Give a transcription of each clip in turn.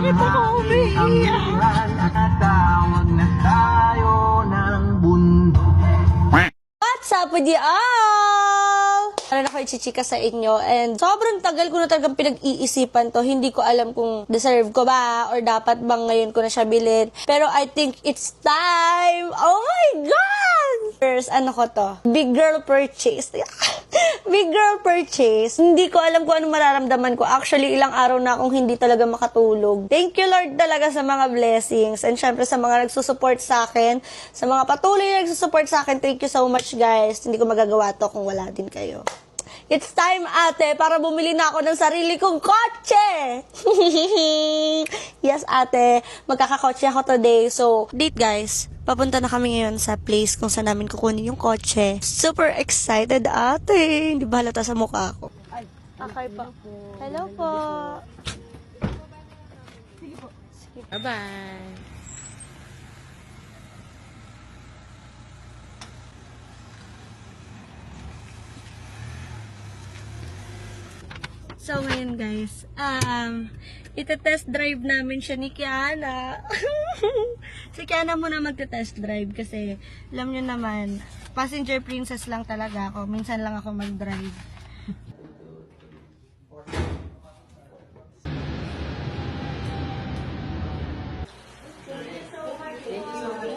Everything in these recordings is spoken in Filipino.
bakit ako umiiyak? Tawag na tayo ng bundok. What's up with you all? Ano na ako ichichika sa inyo and sobrang tagal ko na talagang pinag-iisipan to. Hindi ko alam kung deserve ko ba or dapat bang ngayon ko na siya bilhin. Pero I think it's time! Oh my God! First, ano ko to? Big girl purchase. Big girl purchase. Hindi ko alam kung ano mararamdaman ko. Actually, ilang araw na akong hindi talaga makatulog. Thank you Lord talaga sa mga blessings. And syempre sa mga nagsusupport sa akin, sa mga patuloy na nagsusupport sa akin, thank you so much guys. Hindi ko magagawa to kung wala din kayo. It's time, ate, para bumili na ako ng sarili kong kotse! Yes, ate. Magkakakotse ako today. So, date guys. Papunta na kami ngayon sa place kung saan namin kukunin yung kotse. Super excited, ate. Hindi ba halata sa mukha ko? Ay, okay po. Hello po. Sige po. Bye-bye. So, ngayon guys, ita-test drive namin siya ni Kiana. Si Kiana muna magta-test drive kasi, alam nyo naman, passenger princess lang talaga ako. Minsan lang ako mag-drive.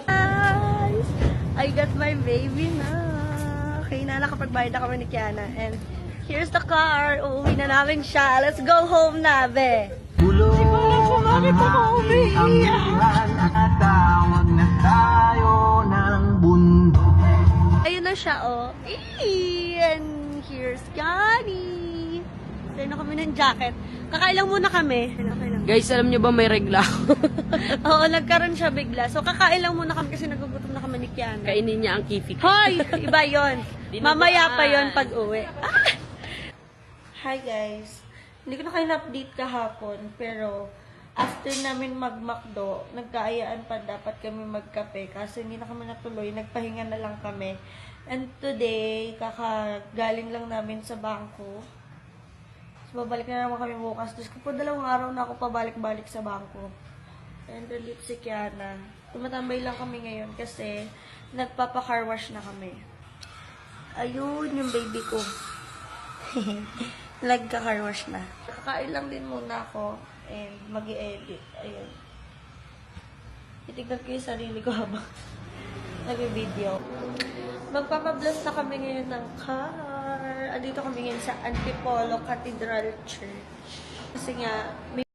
Guys, I got my baby na. Okay na, nakapagbayad na kami ni Kiana. And, here's the car. Uuwi na namin siya. Let's go home na, be. Bakit ako umiiyak? Tawag na tayo ng bundok. Ayun na siya, oh. And here's Gani. Tayo na kami ng jacket. Kakailang muna kami. Okay lang. Guys, alam nyo ba may regla ako? Oo, nagkaroon siya bigla. So, kakailang muna kami kasi nagugutom na kami ni Kiana. Kainin niya ang kifi ko. Hoy! Iba yun. Mamaya pa yun pag uwi. Hi guys. Hindi ko na kayo na-update kahapon, pero after namin mag-McDo, nagkaayaan pa dapat kami magkape kasi hindi na kami natuloy, nagpahinga na lang kami. And today, kakagaling lang namin sa bangko. So, babalik na naman kami bukas. Diyos ko po, 2 araw na ako pabalik-balik sa bangko. And ulit si Kiana. Tumatambay lang kami ngayon kasi nagpapa-car wash na kami. Ayun, yung baby ko. Nagka-car wash na. Kakain lang din muna ako and mag-i-edit. Ayun. Titignan ko yung sarili ko habang nag-video. Magpapabless na kami ngayon ng car. Andito kami ngayon sa Antipolo Cathedral Church. Kasi nga, may